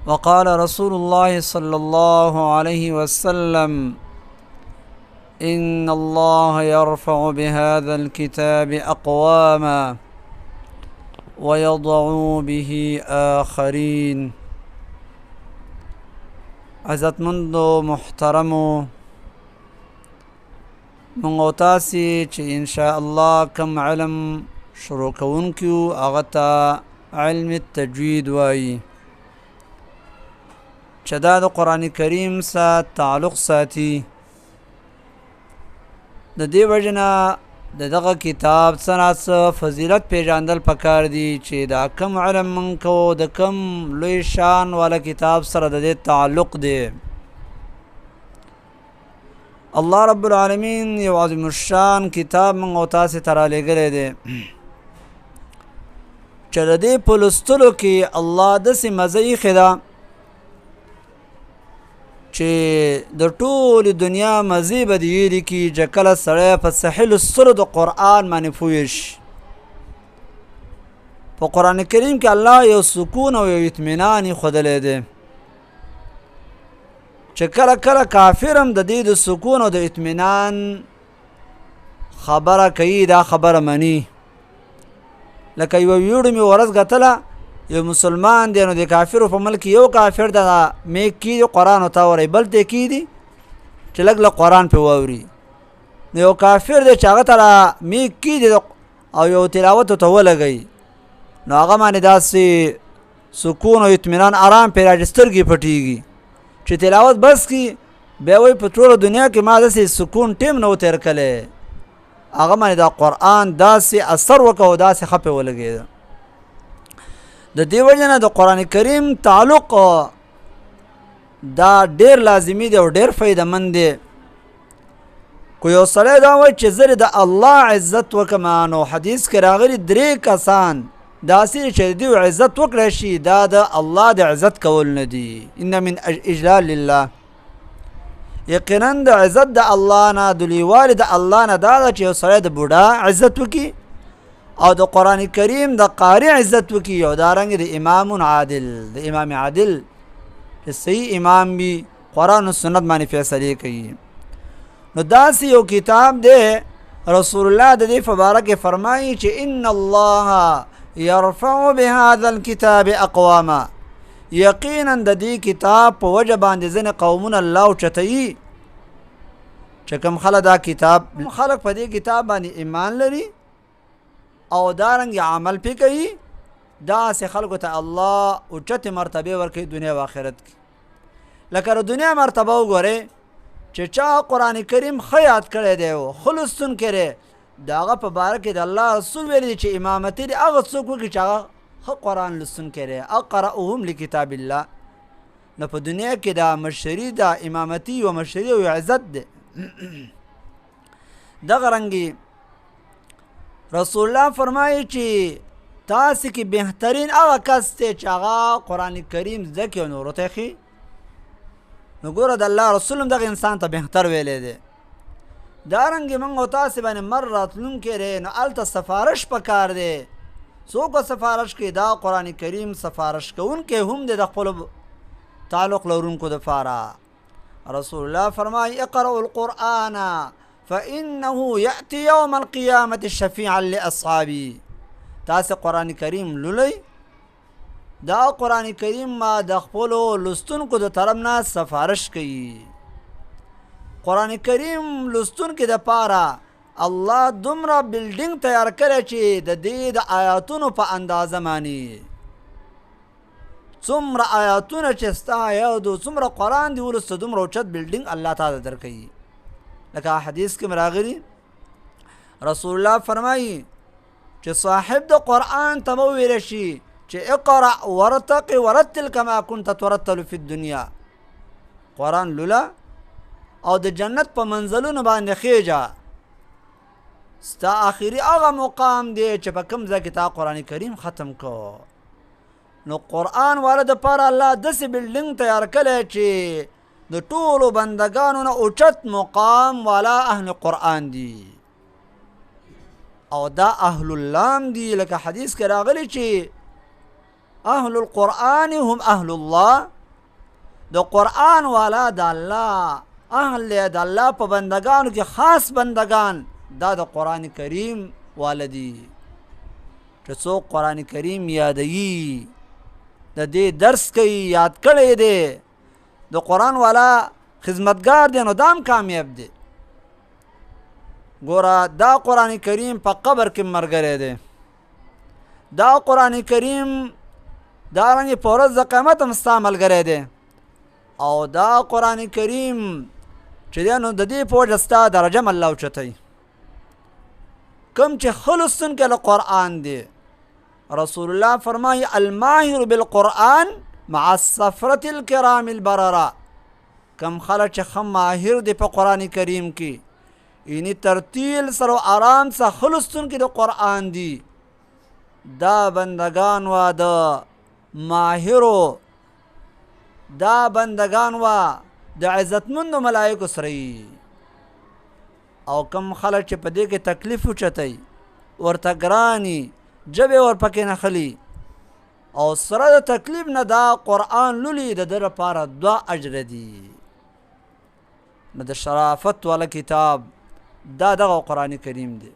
وقال رسول الله صلى الله عليه وسلم إن الله يرفع بهذا الكتاب أقواما ويضع به آخرين. عزتمند و محترمو منغو تاسی چې ان شاء الله کم علم شروع کوونکیو هغه ته علم التجوید وایي چې دا د قرآن کریم سره تعلق ساتي. د دې وجه نه د دغه کتاب څه فضیلت پیژندل پکار دي چې دا کم علم من کو د کم لوی شان والا کتاب سره د دې تعلق دی. الله رب العالمین یو عظیم الشان کتاب من او تاسې ته رالیږلی دی چې د دې په لوستلو کې الله داسې مزه ایښې ده چې د ټولې دنیا مزې به دې ویلي کي چې کله سړی په صحیح لوستلو د قرآن باندې پوه شي. په قرآن کریم کې الله یو سکون او یو اطمینان ایښودلی دی چې کله کله کافر هم د دې د سکون او د اطمینان خبره کوي، دا خبره مني. لکه یوه ویډیو مې ورځ کتله، یو مسلمان دی نو د کافرو په ملک یو کافر د میک کیدي قرآن ورته واورئ، بل ته کیدي چې لږ لږ قرآن پرې واوري. نو یو کافر دی چې هغه ته میک کیدي او یو تلاوت ورته ولګوي، نو هغه باندې داسې سکون او اطمینان آرام پرې راځي، سترګې پټېږي چې تلاوت بس کی بیا وایي په ټوله دنیا کې ما داسې سکون ټیم نه و تېر کلی، هغه باندې دا قرآن داسې اثر وکړه او داسې ښه پرې ولګېده. د دې وجه نه د قرآن کریم تعلق دا ډېر لازمي دی او ډېر فایدهمند دی. کو یو سړی دا وایي چې زه د الله عزت وکړم، نو حدیث کې راغلي 3 کسان داسې چې د دوی عزت وکړی شي، دا د الله د عزت کول نه دي. ان من اجلال لله، یقینا د عزت د الله نه، د لویوالي د الله نه دا ده چې یو سړی د بوډا عزت وکړي او د قرآن کریم د قاری عزت وکړي، او دارنګې د امام عادل، د امام عادل چې صحیح امام وي، قرآن و سنت باندې فیصلې کوي. نو داسې یو کتاب دی رسول الله د دې په باره کې فرمایي چې ان الله یرفع بهذا الكتاب اقواما، یقینا د دې کتاب په وجه باندې ځینې قومونه الله اوچتوي چې کوم خلک دا کتاب خلک په دې کتاب باندې ایمان لري او دارنګ عمل پې کوي، داسې خلکو ته الله اوچتې مرتبې ورکوي دنیا و آخرت کې. لکه د دنیا مرتبه وګورئ چې چا قرآن کریم ښه یاد کړی دی او ښه لوستونکی دی، د هغه په باره کې د الله رسول ویلي دی چې امامتي دې هغه څوک وکړي چې هغه ښه قرآن لوستونکی دی، اقرأهم لکتاب الله. نو په دنیا کې دا مشري، دا امامتي و مشري او عزت دی. دغه رنګې رسول الله فرمایي چې تاسې کې بهترین هغه کس دی چې هغه قرآن کریم زده کړي او نورو ته یې ښيي. نو ګوره د الله رسول هم دغه انسان ته بهتر ویلی دی. دارنګې موږ او تاسې باندې مر راتلونکی دی، نو هلته سفارش پکار دی. څوک به سفارش کوي؟ دا قرآن کریم سفارش کوونکی هم دی د خپلو تعلق لرونکو دپاره. رسول الله فرمایي اقرأوا القرآن فإنه يأتي يوم القيامة شفيعا لأصحابي. تاسې قرآن کریم لولئ، دا قرآن کریم ما د خپلو لوستونکو د طرف نه سفارش کوي. قرآن کریم لوستونکي دپاره الله دومره بلډینګ تیار کړی چې د دې د آیاتونو په اندازه معنی څومره آیاتونه چې ستا یاد و څومره قرآن دې ولوسته دومره اوچت بلډینګ الله تعالی درکوي. لکه حدیث کې راغلي رسول الله فرمایي چې صاحب د قرآن ته به وویلی شي چې اقرأ ورتق ورتل کما كنت ترتل فی الدنیا، قرآن لوله او د جنت په منزلونو باندې خیجه، ستا آخري هغه مقام دی چې په کوم ځای کې تا قرآن کریم ختم کو. نو قرآن والا دپاره الله داسې بلډینګ تیار کړی چې د ټولو بندګانو نه اوچت مقام والا اهل قرآن دي او دا اهل اللام دي. لکه حدیث کې راغلی چې اهل القرآن هم اهل الله، د قرآن والا د الله اهل دی، د الله په بندگانو کې خاص بندگان دا د قرآن کریم والدي. چې څوک قرآن کریم یادوي، د دې درس کوي، یاد کړی دی، د قرآن والا خدمتگار دی، نو دام کامیاب دی. ګوره دا قرآن کریم په قبر کې ملګری دی، دا قرآن کریم دارنګې په ورځ د قیامت هم ستا ملګری دی، او دا قرآن کریم چې دی نو د دې په وجه ستا درجه هم الله اوچتوي. کوم چې ښه لوستونکی له قرآن دی، رسول الله فرمایي الماهر بالقرآن مع السفرة الكرام البررة. کم خلک چې ښه ماهر دی په قرآن کریم کې، یعنی ترتیل سره آرام سره ښه لوستونکي د قرآن دي، دا بندگان وا د ماهرو، دا بندگان وا د عزتمندو ملائکو سره وي. او کم خلک چې په دې کې تکلیف اوچتوي، ورته ګراني، ژبې ورپکې نښلي، او سره د تکلیف نه دا قرآن لولي، د ده لپاره 2 اجره دي. نو د شرافت والا کتاب دا دغه قرآن کریم دی.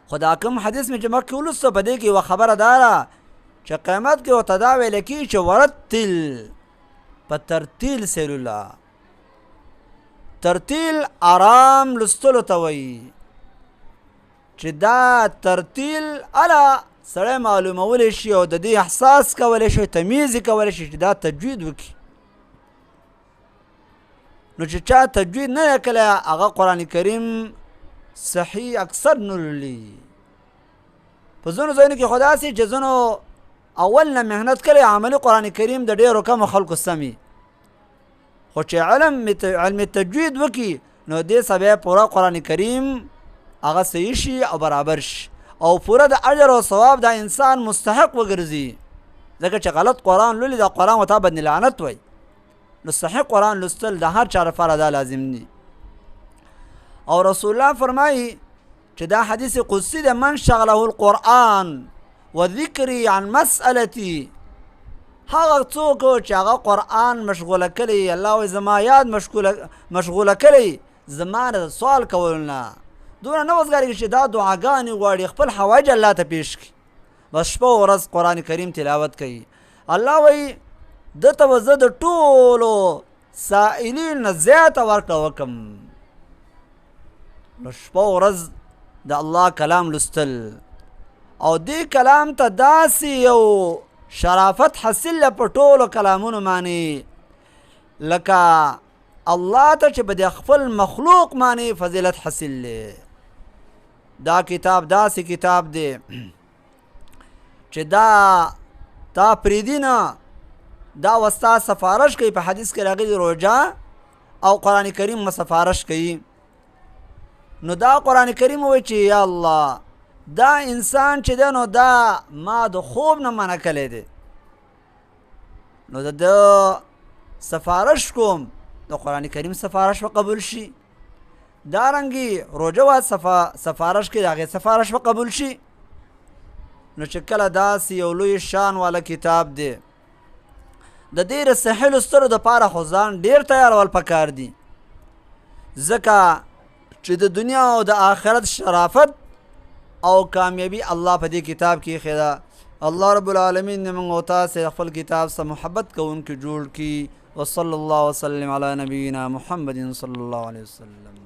خو دا کوم حدیث مې چې مخکې ولوسته، په دې کې یوه خبره دا ده چې قیامت کې ورته دا ویله کېږي چې ورتل، په ترتیل سیلوله. ترتیل آرام لستلو ته وایي، چې دا ترتیل اله سړی معلومولی شي او د دې احساس کولی شي، تمیز یې کولی شي چې دا تجوید وکړي. نو چې چا تجوید نه دی کړی، هغه قرآن کریم صحیح اکثر نه لولي. په ځینو ځایونو کې خو داسې چې ځینو اول نه محنت کړی، عملي قرآن کریم د ډېرو کمو خلکو سمي، خو چې علم تجوید وکړي، نو دې سبا پوره قرآن کریم هغه صحیح شي او برابر شي، او پوره د اجر او ثواب دا انسان مستحق وګرځي. ځکه چې غلط قرآن لولي، دا قرآن ورته باندې لعنت وایي. نو صحیح قرآن لوستل د هر چا لپاره دا لازم دي. او رسول الله فرمایي چې دا حدیث قدسی ده، من شغله القرآن و ذکری عن مسئلتی، هغه څوک چې هغه قرآن مشغوله کړي، الله وایي زما یاد مشغوله کړي، زما د سوال کولو نه دونه نه وزګارېږي چې دا دعاګانې غواړي، خپل حوایج الله ته پیش کړي، بس شپه و ورځ قرآن کریم تلاوت کوي. الله وایي دته به زه د ټولو سائلین نه زیاته ورکړه وکم. نو شپه و ورځ د الله کلام لوستل، او دې کلام ته داسې یو شرافت حاصل په ټولو کلامونو باندې، لکه الله ته چې به د خپل مخلوق باندې فضیلت حاصل دی. دا کتاب داسې کتاب دی چې دا تا پریدي نه، دا وستا سفارش کوي. په حدیث کې راغلي روژه او قرآن کریم ما سفارش کوي. نو دا قرآن کریم وایي چې یا الله دا انسان چې دی نو دا ما د خوب نه منع کړی دی، نو د سفارش کوم، د قرآن کریم سفارش به قبول شي. دارنګې روژه وا سفارش کې د هغې سفارش به قبول شي. نو چې کله داسې یو لوی شان والا کتاب دی، د دې د صحیح لوستلو دپاره خو ځان ډېر تیارول پکار دي، ځکه چې د دنیا او د آخرت شرافت او کامیابی الله په دې کتاب کې ایښې ده. الله رب العالمین دې موږ او تاسې خپل کتاب سره محبت کوونکي جوړ کړي. وصلی الله وسلم علی نبینا محمد صلی الله علیه وسلم.